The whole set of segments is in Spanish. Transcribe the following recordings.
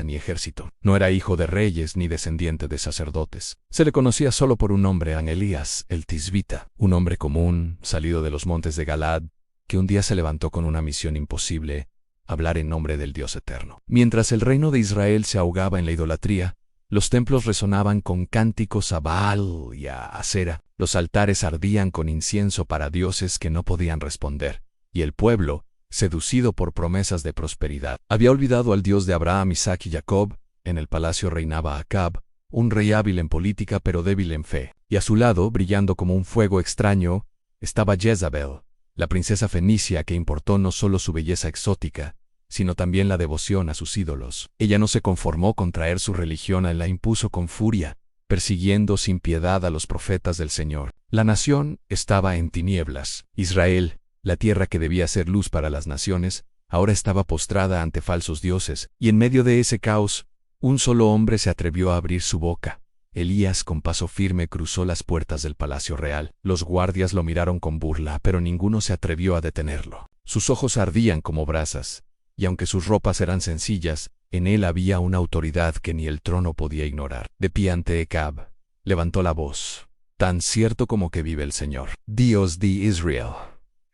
ni ejército. No era hijo de reyes ni descendiente de sacerdotes. Se le conocía solo por un nombre, Elías, el Tisbita, un hombre común, salido de los montes de Galaad, que un día se levantó con una misión imposible: hablar en nombre del Dios eterno. Mientras el reino de Israel se ahogaba en la idolatría, los templos resonaban con cánticos a Baal y a Asera, los altares ardían con incienso para dioses que no podían responder, y el pueblo, seducido por promesas de prosperidad, había olvidado al Dios de Abraham, Isaac y Jacob. En el palacio reinaba Acab, un rey hábil en política pero débil en fe, y a su lado, brillando como un fuego extraño, estaba Jezabel, la princesa fenicia que importó no solo su belleza exótica, sino también la devoción a sus ídolos. Ella no se conformó con traer su religión, la impuso con furia, persiguiendo sin piedad a los profetas del Señor. La nación estaba en tinieblas. Israel, la tierra que debía ser luz para las naciones, ahora estaba postrada ante falsos dioses, y en medio de ese caos, un solo hombre se atrevió a abrir su boca. Elías, con paso firme, cruzó las puertas del palacio real. Los guardias lo miraron con burla, pero ninguno se atrevió a detenerlo. Sus ojos ardían como brasas, y aunque sus ropas eran sencillas, en él había una autoridad que ni el trono podía ignorar. De pie ante Acab, levantó la voz: tan cierto como que vive el Señor, Dios de Israel,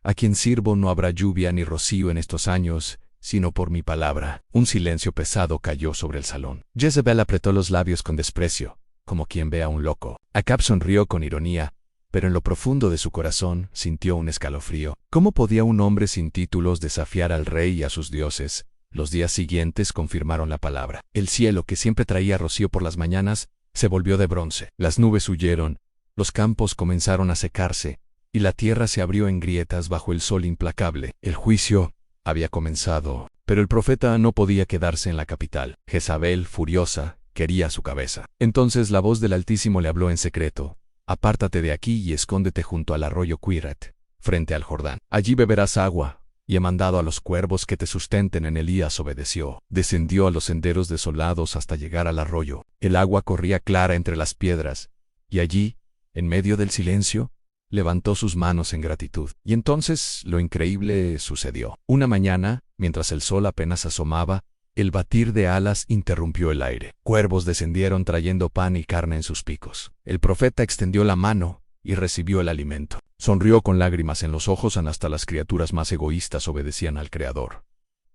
a quien sirvo, no habrá lluvia ni rocío en estos años, sino por mi palabra. Un silencio pesado cayó sobre el salón. Jezabel apretó los labios con desprecio, como quien ve a un loco. Acab sonrió con ironía, pero en lo profundo de su corazón sintió un escalofrío. ¿Cómo podía un hombre sin títulos desafiar al rey y a sus dioses? Los días siguientes confirmaron la palabra. El cielo, que siempre traía rocío por las mañanas, se volvió de bronce. Las nubes huyeron, los campos comenzaron a secarse, y la tierra se abrió en grietas bajo el sol implacable. El juicio había comenzado, pero el profeta no podía quedarse en la capital. Jezabel, furiosa, quería su cabeza. Entonces la voz del Altísimo le habló en secreto: apártate de aquí y escóndete junto al arroyo Quiret, frente al Jordán. Allí beberás agua, y he mandado a los cuervos que te sustenten. Elías obedeció. Descendió a los senderos desolados hasta llegar al arroyo. El agua corría clara entre las piedras, y allí, en medio del silencio, levantó sus manos en gratitud. Y entonces lo increíble sucedió. Una mañana, mientras el sol apenas asomaba, el batir de alas interrumpió el aire. Cuervos descendieron trayendo pan y carne en sus picos. El profeta extendió la mano y recibió el alimento. Sonrió con lágrimas en los ojos, hasta las criaturas más egoístas obedecían al Creador.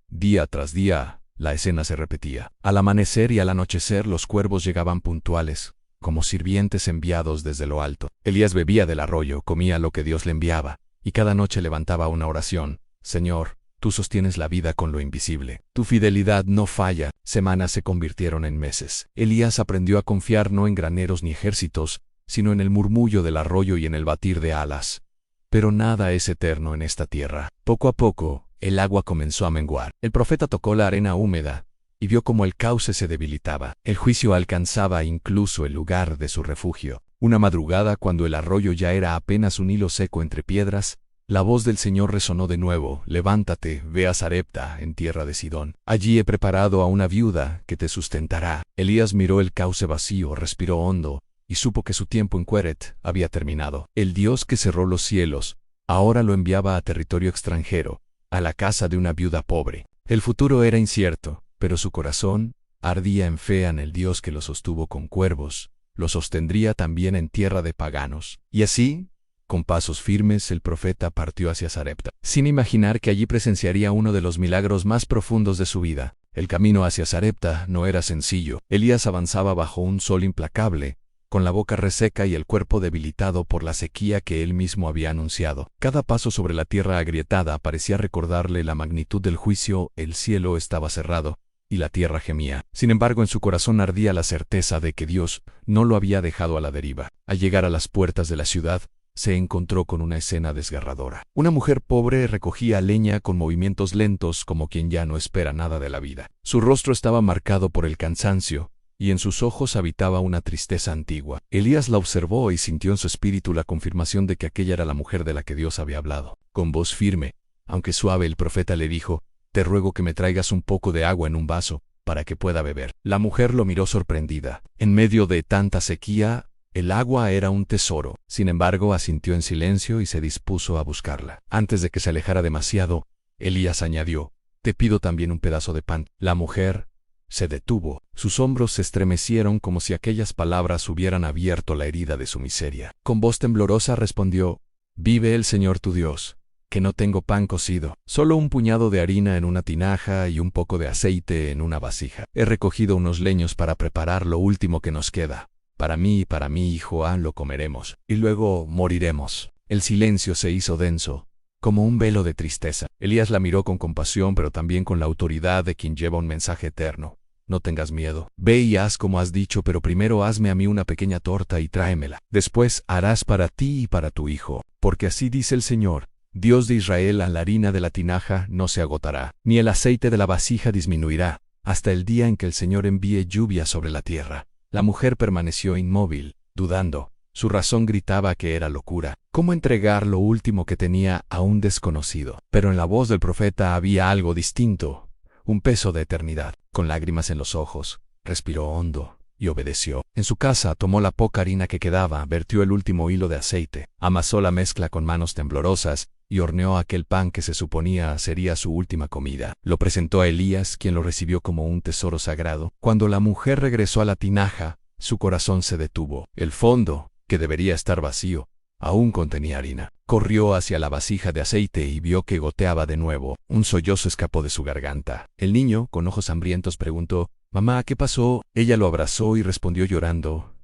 Día tras día, la escena se repetía. Al amanecer y al anochecer los cuervos llegaban puntuales, como sirvientes enviados desde lo alto. Elías bebía del arroyo, comía lo que Dios le enviaba, y cada noche levantaba una oración: Señor, tú sostienes la vida con lo invisible. Tu fidelidad no falla. Semanas se convirtieron en meses. Elías aprendió a confiar no en graneros ni ejércitos, sino en el murmullo del arroyo y en el batir de alas. Pero nada es eterno en esta tierra. Poco a poco, el agua comenzó a menguar. El profeta tocó la arena húmeda y vio cómo el cauce se debilitaba. El juicio alcanzaba incluso el lugar de su refugio. Una madrugada, cuando el arroyo ya era apenas un hilo seco entre piedras, la voz del Señor resonó de nuevo: levántate, ve a Sarepta, en tierra de Sidón. Allí he preparado a una viuda que te sustentará. Elías miró el cauce vacío, respiró hondo, y supo que su tiempo en Quiret había terminado. El Dios que cerró los cielos ahora lo enviaba a territorio extranjero, a la casa de una viuda pobre. El futuro era incierto, pero su corazón ardía en fe en el Dios que lo sostuvo con cuervos. Lo sostendría también en tierra de paganos. Y así, con pasos firmes, el profeta partió hacia Sarepta, sin imaginar que allí presenciaría uno de los milagros más profundos de su vida. El camino hacia Sarepta no era sencillo. Elías avanzaba bajo un sol implacable, con la boca reseca y el cuerpo debilitado por la sequía que él mismo había anunciado. Cada paso sobre la tierra agrietada parecía recordarle la magnitud del juicio. El cielo estaba cerrado, y la tierra gemía. Sin embargo, en su corazón ardía la certeza de que Dios no lo había dejado a la deriva. Al llegar a las puertas de la ciudad, se encontró con una escena desgarradora. Una mujer pobre recogía leña con movimientos lentos, como quien ya no espera nada de la vida. Su rostro estaba marcado por el cansancio, y en sus ojos habitaba una tristeza antigua. Elías la observó y sintió en su espíritu la confirmación de que aquella era la mujer de la que Dios había hablado. Con voz firme, aunque suave, el profeta le dijo: te ruego que me traigas un poco de agua en un vaso, para que pueda beber. La mujer lo miró sorprendida. En medio de tanta sequía, el agua era un tesoro. Sin embargo, asintió en silencio y se dispuso a buscarla. Antes de que se alejara demasiado, Elías añadió: te pido también un pedazo de pan. La mujer, Se detuvo. Sus hombros se estremecieron como si aquellas palabras hubieran abierto la herida de su miseria. Con voz temblorosa respondió: «Vive el Señor tu Dios, que no tengo pan cocido, solo un puñado de harina en una tinaja y un poco de aceite en una vasija. He recogido unos leños para preparar lo último que nos queda. Para mí y para mi hijo lo comeremos, y luego moriremos». El silencio se hizo denso, como un velo de tristeza. Elías la miró con compasión, pero también con la autoridad de quien lleva un mensaje eterno. «No tengas miedo. Ve y haz como has dicho, pero primero hazme a mí una pequeña torta y tráemela. Después harás para ti y para tu hijo, porque así dice el Señor, Dios de Israel: la harina de la tinaja no se agotará, ni el aceite de la vasija disminuirá, hasta el día en que el Señor envíe lluvia sobre la tierra». La mujer permaneció inmóvil, dudando. Su razón gritaba que era locura. ¿Cómo entregar lo último que tenía a un desconocido? Pero en la voz del profeta había algo distinto, un peso de eternidad. Con lágrimas en los ojos, respiró hondo y obedeció. En su casa tomó la poca harina que quedaba, vertió el último hilo de aceite, amasó la mezcla con manos temblorosas y horneó aquel pan que se suponía sería su última comida. Lo presentó a Elías, quien lo recibió como un tesoro sagrado. Cuando la mujer regresó a la tinaja, su corazón se detuvo. El fondo, que debería estar vacío, aún contenía harina. Corrió hacia la vasija de aceite y vio que goteaba de nuevo. Un sollozo escapó de su garganta. El niño, con ojos hambrientos, preguntó: «Mamá, ¿qué pasó?». Ella lo abrazó y respondió llorando: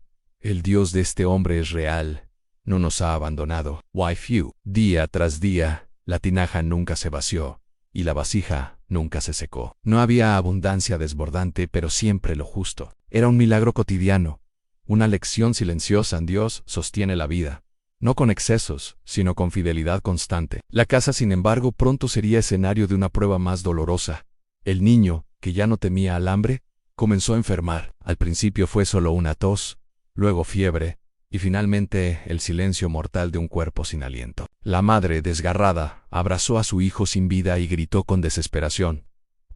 «El Dios de este hombre es real. No nos ha abandonado». Waifu. Día tras día, la tinaja nunca se vació, y la vasija nunca se secó. No había abundancia desbordante, pero siempre lo justo. Era un milagro cotidiano, una lección silenciosa. Dios sostiene la vida, no con excesos, sino con fidelidad constante. La casa, sin embargo, pronto sería escenario de una prueba más dolorosa. El niño, que ya no temía al hambre, comenzó a enfermar. Al principio fue solo una tos, luego fiebre, y finalmente el silencio mortal de un cuerpo sin aliento. La madre, desgarrada, abrazó a su hijo sin vida y gritó con desesperación: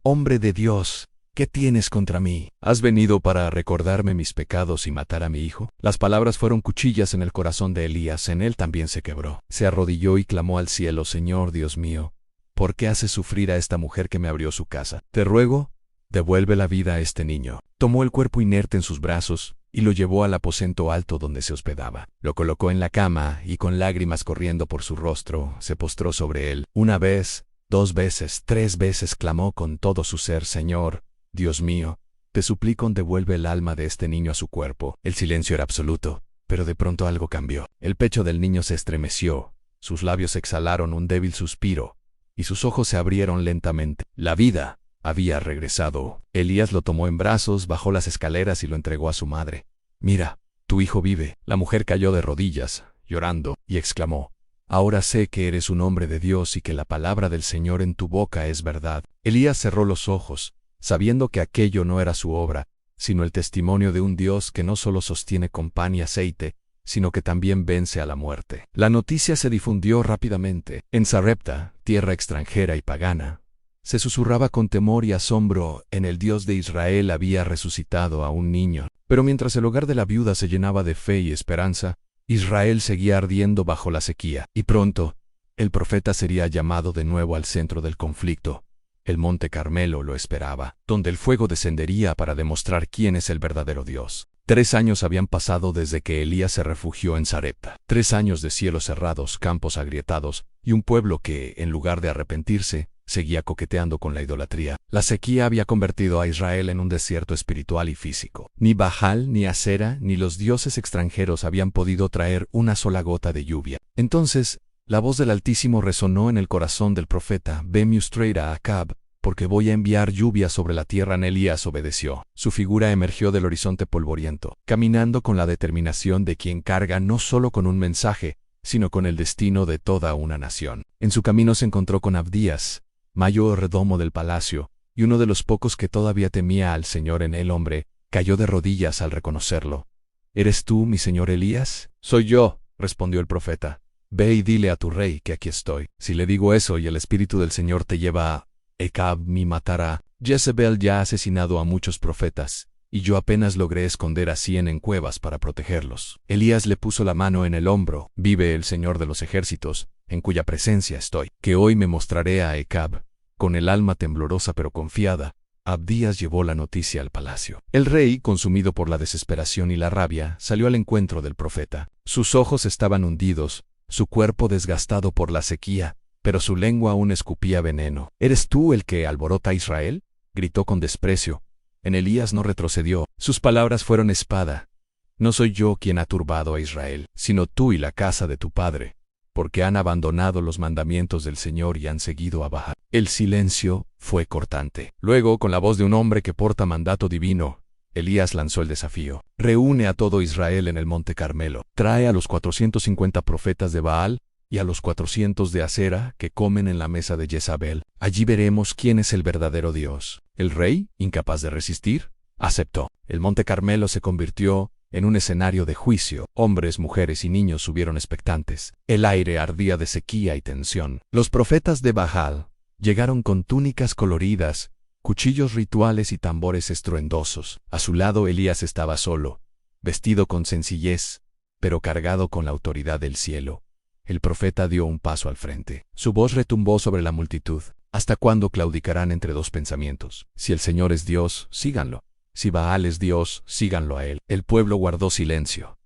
«Hombre de Dios, ¿qué tienes contra mí? ¿Has venido para recordarme mis pecados y matar a mi hijo?». Las palabras fueron cuchillas en el corazón de Elías. En él también se quebró. Se arrodilló y clamó al cielo: «Señor Dios mío, ¿por qué haces sufrir a esta mujer que me abrió su casa? Te ruego, devuelve la vida a este niño». Tomó el cuerpo inerte en sus brazos y lo llevó al aposento alto donde se hospedaba. Lo colocó en la cama y, con lágrimas corriendo por su rostro, se postró sobre él. Una vez, 2 veces, 3 veces clamó con todo su ser: «Señor Dios mío, te suplico, devuelve el alma de este niño a su cuerpo». El silencio era absoluto, pero de pronto algo cambió. El pecho del niño se estremeció, sus labios exhalaron un débil suspiro, y sus ojos se abrieron lentamente. La vida había regresado. Elías lo tomó en brazos, bajó las escaleras y lo entregó a su madre. «Mira, tu hijo vive». La mujer cayó de rodillas, llorando, y exclamó: «Ahora sé que eres un hombre de Dios y que la palabra del Señor en tu boca es verdad». Elías cerró los ojos, sabiendo que aquello no era su obra, sino el testimonio de un Dios que no solo sostiene con pan y aceite, sino que también vence a la muerte. La noticia se difundió rápidamente. En Sarepta, tierra extranjera y pagana, se susurraba con temor y asombro: en el Dios de Israel había resucitado a un niño. Pero mientras el hogar de la viuda se llenaba de fe y esperanza, Israel seguía ardiendo bajo la sequía. Y pronto, el profeta sería llamado de nuevo al centro del conflicto. El monte Carmelo lo esperaba, donde el fuego descendería para demostrar quién es el verdadero Dios. 3 años habían pasado desde que Elías se refugió en Sarepta. 3 años de cielos cerrados, campos agrietados, y un pueblo que, en lugar de arrepentirse, seguía coqueteando con la idolatría. La sequía había convertido a Israel en un desierto espiritual y físico. Ni Baal, ni Asera, ni los dioses extranjeros habían podido traer una sola gota de lluvia. Entonces, la voz del Altísimo resonó en el corazón del profeta: «Ve straight a Acab, porque voy a enviar lluvia sobre la tierra». Elías obedeció. Su figura emergió del horizonte polvoriento, caminando con la determinación de quien carga no solo con un mensaje, sino con el destino de toda una nación. En su camino se encontró con Abdías, mayordomo del palacio, y uno de los pocos que todavía temía al Señor. En el hombre cayó de rodillas al reconocerlo. «¿Eres tú, mi señor Elías?». «Soy yo», respondió el profeta. «Ve y dile a tu rey que aquí estoy». «Si le digo eso y el Espíritu del Señor te lleva a Acab, me matará. Jezebel ya ha asesinado a muchos profetas, y yo apenas logré esconder a 100 en cuevas para protegerlos». Elías le puso la mano en el hombro. «Vive el Señor de los ejércitos, en cuya presencia estoy, que hoy me mostraré a Acab». Con el alma temblorosa pero confiada, Abdías llevó la noticia al palacio. El rey, consumido por la desesperación y la rabia, salió al encuentro del profeta. Sus ojos estaban hundidos, su cuerpo desgastado por la sequía, pero su lengua aún escupía veneno. ¿Eres tú el que alborota a Israel?, gritó con desprecio. En Elías no retrocedió. Sus palabras fueron espada. No soy yo quien ha turbado a Israel, sino tú y la casa de tu padre, porque han abandonado los mandamientos del Señor y han seguido a Baal. El silencio fue cortante. Luego, con la voz de un hombre que porta mandato divino, Elías lanzó el desafío. Reúne a todo Israel en el monte Carmelo. Trae a los 450 profetas de Baal y a los 400 de Acera que comen en la mesa de Jezabel. Allí veremos quién es el verdadero Dios. El rey, incapaz de resistir, aceptó. El monte Carmelo se convirtió en un escenario de juicio. Hombres, mujeres y niños subieron expectantes. El aire ardía de sequía y tensión. Los profetas de Baal llegaron con túnicas coloridas, cuchillos rituales y tambores estruendosos. A su lado Elías estaba solo, vestido con sencillez, pero cargado con la autoridad del cielo. El profeta dio un paso al frente. Su voz retumbó sobre la multitud. ¿Hasta cuándo claudicarán entre dos pensamientos? Si el Señor es Dios, síganlo. Si Baal es Dios, síganlo a él. El pueblo guardó silencio.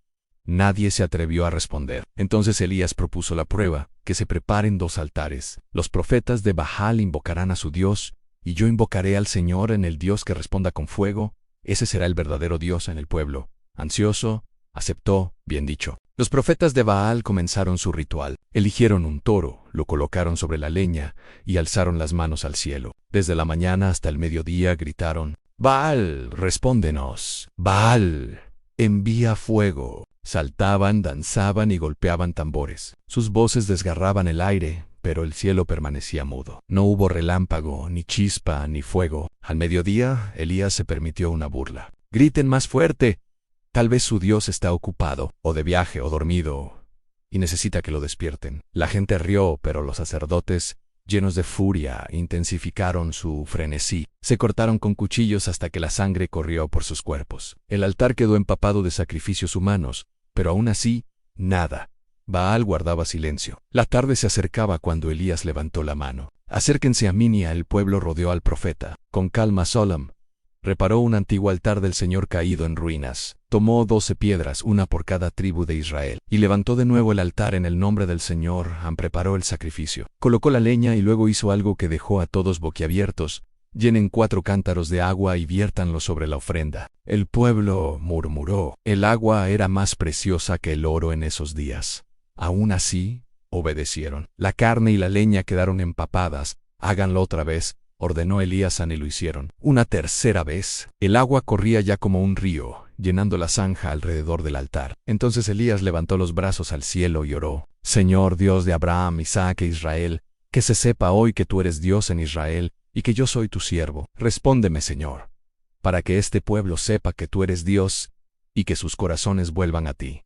Nadie se atrevió a responder. Entonces Elías propuso la prueba, que se preparen 2 altares. Los profetas de Baal invocarán a su Dios, y yo invocaré al Señor en el Dios que responda con fuego. Ese será el verdadero Dios en el pueblo. Ansioso, aceptó, bien dicho. Los profetas de Baal comenzaron su ritual. Eligieron un toro, lo colocaron sobre la leña y alzaron las manos al cielo. Desde la mañana hasta el mediodía gritaron: «Baal, respóndenos. Baal, envía fuego». Saltaban, danzaban y golpeaban tambores. Sus voces desgarraban el aire, pero el cielo permanecía mudo. No hubo relámpago, ni chispa, ni fuego. Al mediodía, Elías se permitió una burla. «Griten más fuerte. Tal vez su Dios está ocupado, o de viaje, o dormido, y necesita que lo despierten». La gente rió, pero los sacerdotes, llenos de furia, intensificaron su frenesí. Se cortaron con cuchillos hasta que la sangre corrió por sus cuerpos. El altar quedó empapado de sacrificios humanos, pero aún así, nada. Baal guardaba silencio. La tarde se acercaba cuando Elías levantó la mano. «Acérquense a mí». El pueblo rodeó al profeta. Con calma solemne, reparó un antiguo altar del Señor caído en ruinas. Tomó 12 piedras, una por cada tribu de Israel, y levantó de nuevo el altar en el nombre del Señor. Preparó el sacrificio. Colocó la leña y luego hizo algo que dejó a todos boquiabiertos. «Llenen 4 cántaros de agua y viértanlo sobre la ofrenda». El pueblo murmuró. El agua era más preciosa que el oro en esos días. Aún así, obedecieron. La carne y la leña quedaron empapadas. «Háganlo otra vez», ordenó Elías, y lo hicieron. Una tercera vez. El agua corría ya como un río, llenando la zanja alrededor del altar. Entonces Elías levantó los brazos al cielo y oró: «Señor Dios de Abraham, Isaac e Israel, que se sepa hoy que tú eres Dios en Israel y que yo soy tu siervo. Respóndeme, Señor, para que este pueblo sepa que tú eres Dios y que sus corazones vuelvan a ti».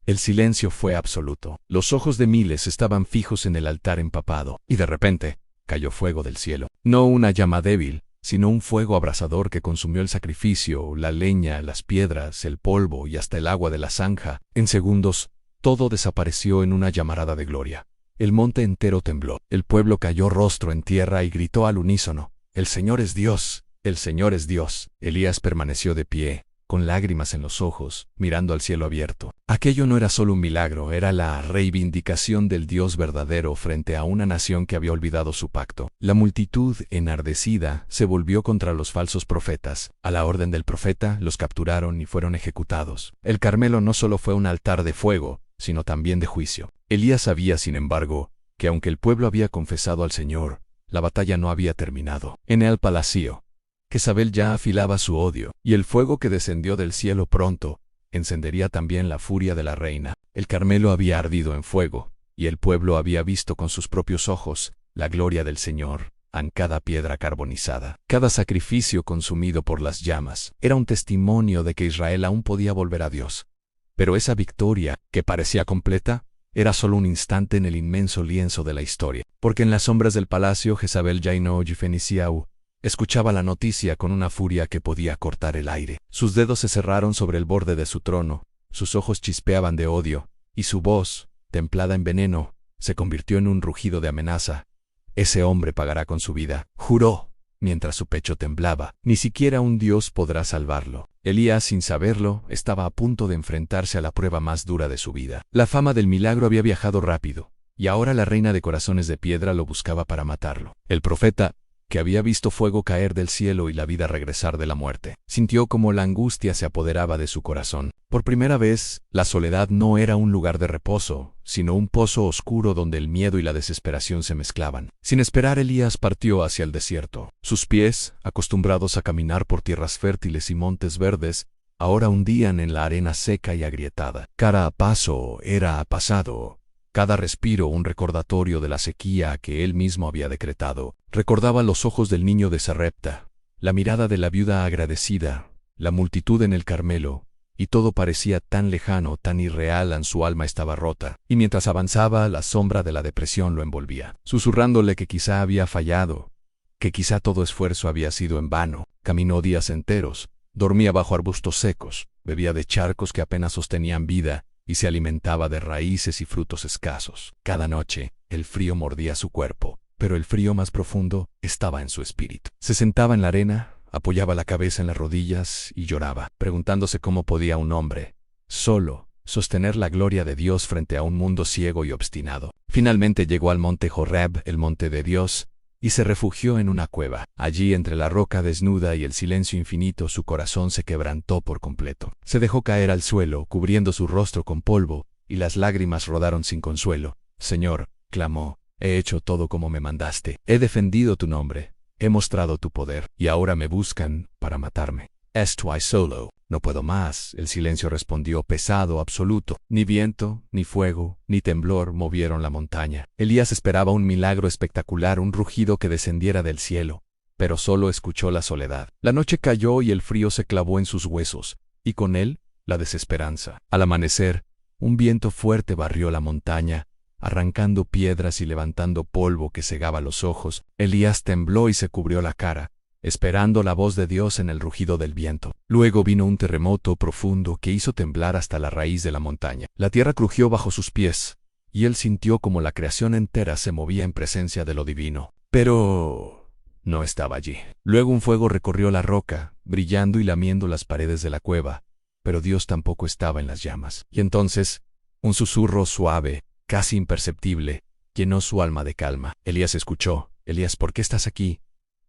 El silencio fue absoluto. Los ojos de miles estaban fijos en el altar empapado, y de repente cayó fuego del cielo. No una llama débil, sino un fuego abrasador que consumió el sacrificio, la leña, las piedras, el polvo y hasta el agua de la zanja. En segundos, todo desapareció en una llamarada de gloria. El monte entero tembló. El pueblo cayó rostro en tierra y gritó al unísono: «El Señor es Dios, el Señor es Dios». Elías permaneció de pie, con lágrimas en los ojos, mirando al cielo abierto. Aquello no era solo un milagro, era la reivindicación del Dios verdadero frente a una nación que había olvidado su pacto. La multitud, enardecida, se volvió contra los falsos profetas. A la orden del profeta, los capturaron y fueron ejecutados. El Carmelo no solo fue un altar de fuego, sino también de juicio. Elías sabía, sin embargo, que aunque el pueblo había confesado al Señor, la batalla no había terminado. En el palacio, Jezabel ya afilaba su odio, y el fuego que descendió del cielo pronto encendería también la furia de la reina. El Carmelo había ardido en fuego, y el pueblo había visto con sus propios ojos la gloria del Señor en cada piedra carbonizada. Cada sacrificio consumido por las llamas era un testimonio de que Israel aún podía volver a Dios. Pero esa victoria, que parecía completa, era solo un instante en el inmenso lienzo de la historia. Porque en las sombras del palacio, Jezabel Jaino Yifeniciau escuchaba la noticia con una furia que podía cortar el aire. Sus dedos se cerraron sobre el borde de su trono, sus ojos chispeaban de odio, y su voz, templada en veneno, se convirtió en un rugido de amenaza. «Ese hombre pagará con su vida», juró. mientras su pecho temblaba. Ni siquiera un Dios podrá salvarlo. Elías, sin saberlo, estaba a punto de enfrentarse a la prueba más dura de su vida. La fama del milagro había viajado rápido, y ahora la reina de corazones de piedra lo buscaba para matarlo. El profeta, que había visto fuego caer del cielo y la vida regresar de la muerte, sintió como la angustia se apoderaba de su corazón. Por primera vez, la soledad no era un lugar de reposo, sino un pozo oscuro donde el miedo y la desesperación se mezclaban. Sin esperar, Elías partió hacia el desierto. Sus pies, acostumbrados a caminar por tierras fértiles y montes verdes, ahora hundían en la arena seca y agrietada. Cada paso era pasado. Cada respiro un recordatorio de la sequía que él mismo había decretado. Recordaba los ojos del niño de Sarepta, la mirada de la viuda agradecida, la multitud en el Carmelo, y todo parecía tan lejano, tan irreal, su alma estaba rota. Y mientras avanzaba, la sombra de la depresión lo envolvía, susurrándole que quizá había fallado, que quizá todo esfuerzo había sido en vano. Caminó días enteros, dormía bajo arbustos secos, bebía de charcos que apenas sostenían vida, y se alimentaba de raíces y frutos escasos. Cada noche, el frío mordía su cuerpo, pero el frío más profundo estaba en su espíritu. Se sentaba en la arena, apoyaba la cabeza en las rodillas y lloraba, preguntándose cómo podía un hombre, solo, sostener la gloria de Dios frente a un mundo ciego y obstinado. Finalmente llegó al monte Horeb, el monte de Dios, y se refugió en una cueva. Allí, entre la roca desnuda y el silencio infinito, su corazón se quebrantó por completo. Se dejó caer al suelo, cubriendo su rostro con polvo, y las lágrimas rodaron sin consuelo. «Señor», clamó, «he hecho todo como me mandaste. He defendido tu nombre, he mostrado tu poder, y ahora me buscan para matarme. Estoy solo. No puedo más». El silencio respondió, pesado, absoluto. Ni viento, ni fuego, ni temblor movieron la montaña. Elías esperaba un milagro espectacular, un rugido que descendiera del cielo, pero solo escuchó la soledad. La noche cayó y el frío se clavó en sus huesos, y con él, la desesperanza. Al amanecer, un viento fuerte barrió la montaña, arrancando piedras y levantando polvo que cegaba los ojos. Elías tembló y se cubrió la cara, esperando la voz de Dios en el rugido del viento. Luego vino un terremoto profundo que hizo temblar hasta la raíz de la montaña. La tierra crujió bajo sus pies, y él sintió como la creación entera se movía en presencia de lo divino. Pero no estaba allí. Luego un fuego recorrió la roca, brillando y lamiendo las paredes de la cueva, pero Dios tampoco estaba en las llamas. Y entonces, un susurro suave, casi imperceptible, llenó su alma de calma. Elías escuchó. «Elías, ¿por qué estás aquí?»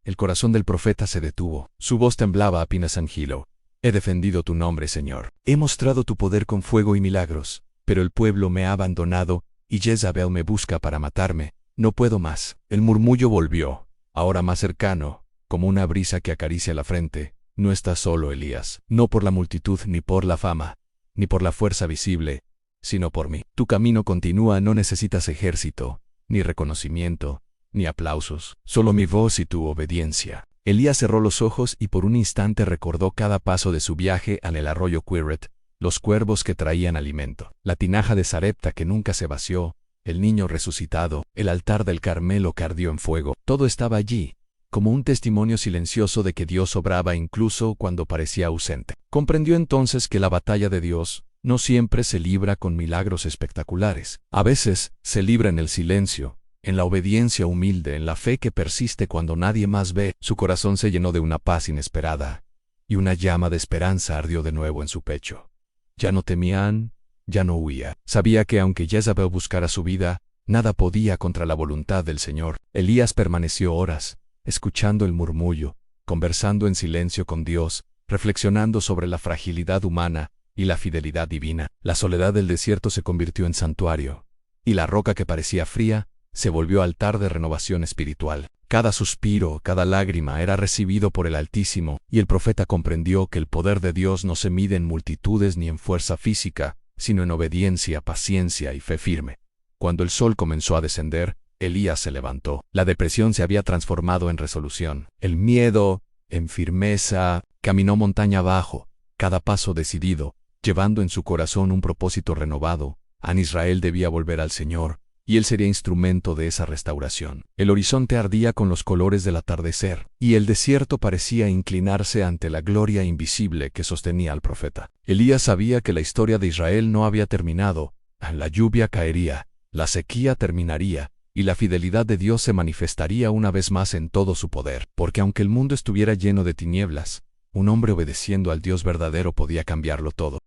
El corazón del profeta se detuvo. Su voz temblaba apenas angilo. «He defendido tu nombre, Señor. He mostrado tu poder con fuego y milagros, pero el pueblo me ha abandonado, y Jezabel me busca para matarme. No puedo más». El murmullo volvió, ahora más cercano, como una brisa que acaricia la frente. «No estás solo, Elías. No por la multitud, ni por la fama, ni por la fuerza visible, sino por mí. Tu camino continúa, no necesitas ejército, ni reconocimiento, ni aplausos, solo mi voz y tu obediencia». Elías cerró los ojos y por un instante recordó cada paso de su viaje al el arroyo Quiret, los cuervos que traían alimento, la tinaja de Sarepta que nunca se vació, el niño resucitado, el altar del Carmelo que ardió en fuego. Todo estaba allí, como un testimonio silencioso de que Dios obraba incluso cuando parecía ausente. Comprendió entonces que la batalla de Dios no siempre se libra con milagros espectaculares. A veces se libra en el silencio, en la obediencia humilde, en la fe que persiste cuando nadie más ve. Su corazón se llenó de una paz inesperada, y una llama de esperanza ardió de nuevo en su pecho. Ya no temían, ya no huía. Sabía que aunque Jezabel buscara su vida, nada podía contra la voluntad del Señor. Elías permaneció horas, escuchando el murmullo, conversando en silencio con Dios, reflexionando sobre la fragilidad humana y la fidelidad divina. La soledad del desierto se convirtió en santuario, y la roca que parecía fría se volvió altar de renovación espiritual. Cada suspiro, cada lágrima era recibido por el Altísimo, y el profeta comprendió que el poder de Dios no se mide en multitudes ni en fuerza física, sino en obediencia, paciencia y fe firme. Cuando el sol comenzó a descender, Elías se levantó. La depresión se había transformado en resolución. El miedo, en firmeza, caminó montaña abajo, cada paso decidido, llevando en su corazón un propósito renovado. Israel debía volver al Señor, y él sería instrumento de esa restauración. El horizonte ardía con los colores del atardecer, y el desierto parecía inclinarse ante la gloria invisible que sostenía al profeta. Elías sabía que la historia de Israel no había terminado. La lluvia caería, la sequía terminaría, y la fidelidad de Dios se manifestaría una vez más en todo su poder, porque aunque el mundo estuviera lleno de tinieblas, un hombre obedeciendo al Dios verdadero podía cambiarlo todo.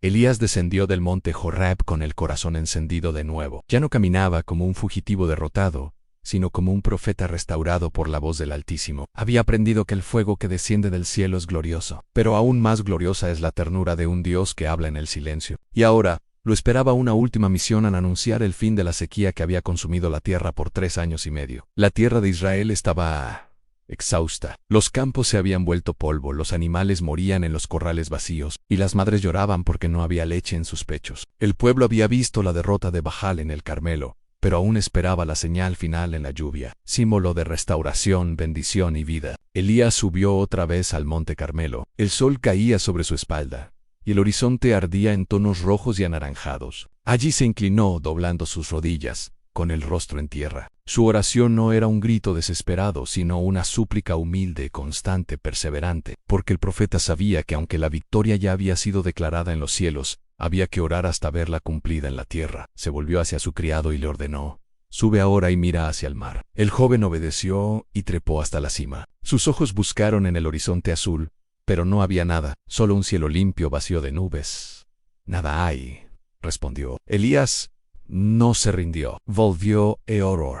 Elías descendió del monte Joreb con el corazón encendido de nuevo. Ya no caminaba como un fugitivo derrotado, sino como un profeta restaurado por la voz del Altísimo. Había aprendido que el fuego que desciende del cielo es glorioso, pero aún más gloriosa es la ternura de un Dios que habla en el silencio. Y ahora, lo esperaba una última misión al anunciar el fin de la sequía que había consumido la tierra por 3 años y medio. La tierra de Israel estaba exhausta. Los campos se habían vuelto polvo, los animales morían en los corrales vacíos, y las madres lloraban porque no había leche en sus pechos. El pueblo había visto la derrota de Baal en el Carmelo, pero aún esperaba la señal final en la lluvia, símbolo de restauración, bendición y vida. Elías subió otra vez al monte Carmelo. El sol caía sobre su espalda, y el horizonte ardía en tonos rojos y anaranjados. Allí se inclinó, doblando sus rodillas, con el rostro en tierra. Su oración no era un grito desesperado, sino una súplica humilde, constante, perseverante, porque el profeta sabía que aunque la victoria ya había sido declarada en los cielos, había que orar hasta verla cumplida en la tierra. Se volvió hacia su criado y le ordenó: «Sube ahora y mira hacia el mar». El joven obedeció y trepó hasta la cima. Sus ojos buscaron en el horizonte azul, pero no había nada, solo un cielo limpio vacío de nubes. «Nada hay», respondió. Elías no se rindió. Volvió e oró,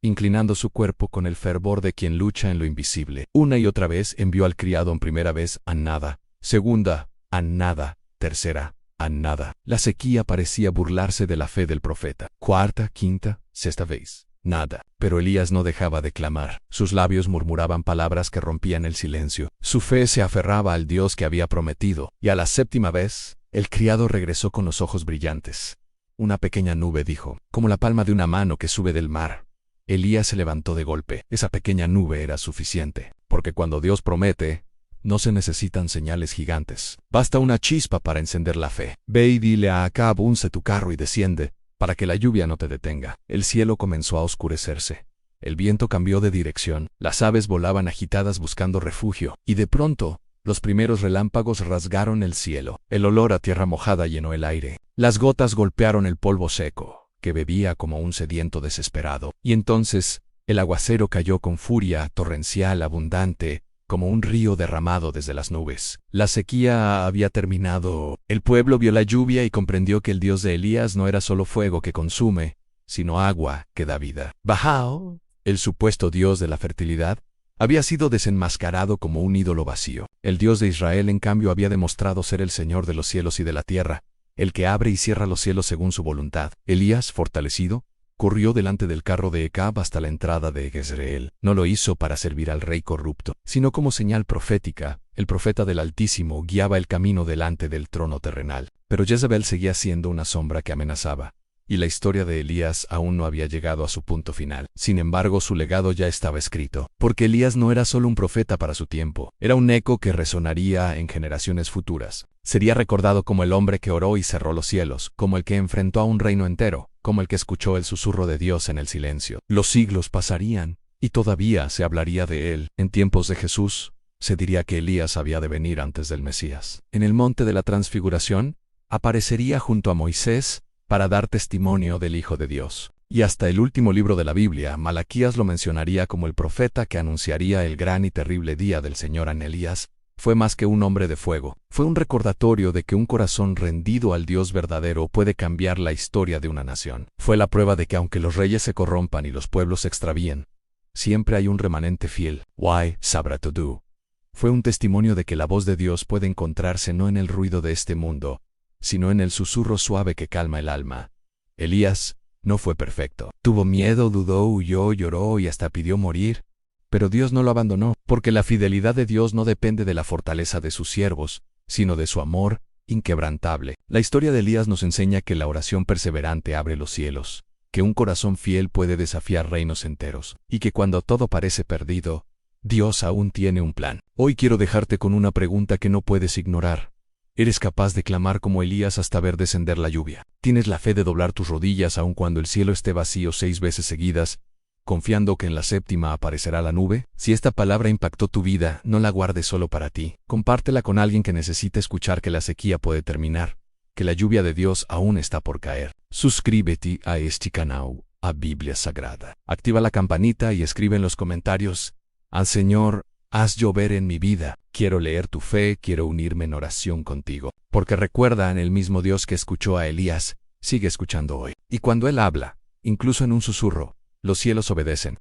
inclinando su cuerpo con el fervor de quien lucha en lo invisible. Una y otra vez envió al criado en primera vez a nada, segunda a nada, tercera a nada. La sequía parecía burlarse de la fe del profeta. Cuarta, quinta, sexta vez. Nada. Pero Elías no dejaba de clamar. Sus labios murmuraban palabras que rompían el silencio. Su fe se aferraba al Dios que había prometido. Y a la séptima vez, el criado regresó con los ojos brillantes. Una pequeña nube, dijo, como la palma de una mano que sube del mar. Elías se levantó de golpe. Esa pequeña nube era suficiente, porque cuando Dios promete, no se necesitan señales gigantes. Basta una chispa para encender la fe. Ve y dile a Acab: unce tu carro y desciende, para que la lluvia no te detenga. El cielo comenzó a oscurecerse. El viento cambió de dirección. Las aves volaban agitadas buscando refugio. Y de pronto, los primeros relámpagos rasgaron el cielo. El olor a tierra mojada llenó el aire. Las gotas golpearon el polvo seco, que bebía como un sediento desesperado. Y entonces, el aguacero cayó con furia, torrencial, abundante, como un río derramado desde las nubes. La sequía había terminado. El pueblo vio la lluvia y comprendió que el Dios de Elías no era solo fuego que consume, sino agua que da vida. Baal, el supuesto Dios de la fertilidad, había sido desenmascarado como un ídolo vacío. El Dios de Israel, en cambio, había demostrado ser el Señor de los cielos y de la tierra, el que abre y cierra los cielos según su voluntad. Elías, fortalecido, corrió delante del carro de Acab hasta la entrada de Jezreel. No lo hizo para servir al rey corrupto, sino como señal profética. El profeta del Altísimo guiaba el camino delante del trono terrenal. Pero Jezabel seguía siendo una sombra que amenazaba, y la historia de Elías aún no había llegado a su punto final. Sin embargo, su legado ya estaba escrito, porque Elías no era solo un profeta para su tiempo, era un eco que resonaría en generaciones futuras. Sería recordado como el hombre que oró y cerró los cielos, como el que enfrentó a un reino entero, como el que escuchó el susurro de Dios en el silencio. Los siglos pasarían, y todavía se hablaría de él. En tiempos de Jesús, se diría que Elías había de venir antes del Mesías. En el monte de la Transfiguración, aparecería junto a Moisés para dar testimonio del Hijo de Dios. Y hasta el último libro de la Biblia, Malaquías lo mencionaría como el profeta que anunciaría el gran y terrible día del Señor. En Elías fue más que un hombre de fuego. Fue un recordatorio de que un corazón rendido al Dios verdadero puede cambiar la historia de una nación. Fue la prueba de que aunque los reyes se corrompan y los pueblos se extravíen, siempre hay un remanente fiel. Why Sabra to do. Fue un testimonio de que la voz de Dios puede encontrarse no en el ruido de este mundo, sino en el susurro suave que calma el alma. Elías no fue perfecto. Tuvo miedo, dudó, huyó, lloró y hasta pidió morir. Pero Dios no lo abandonó, porque la fidelidad de Dios no depende de la fortaleza de sus siervos, sino de su amor inquebrantable. La historia de Elías nos enseña que la oración perseverante abre los cielos, que un corazón fiel puede desafiar reinos enteros, y que cuando todo parece perdido, Dios aún tiene un plan. Hoy quiero dejarte con una pregunta que no puedes ignorar. ¿Eres capaz de clamar como Elías hasta ver descender la lluvia? ¿Tienes la fe de doblar tus rodillas aun cuando el cielo esté vacío 6 veces seguidas, confiando que en la séptima aparecerá la nube? Si esta palabra impactó tu vida, no la guardes solo para ti. Compártela con alguien que necesita escuchar que la sequía puede terminar, que la lluvia de Dios aún está por caer. Suscríbete a este canal, a Biblia Sagrada. Activa la campanita y escribe en los comentarios: al Señor, haz llover en mi vida. Quiero leer tu fe, quiero unirme en oración contigo. Porque recuerda, en el mismo Dios que escuchó a Elías, sigue escuchando hoy. Y cuando Él habla, incluso en un susurro, los cielos obedecen.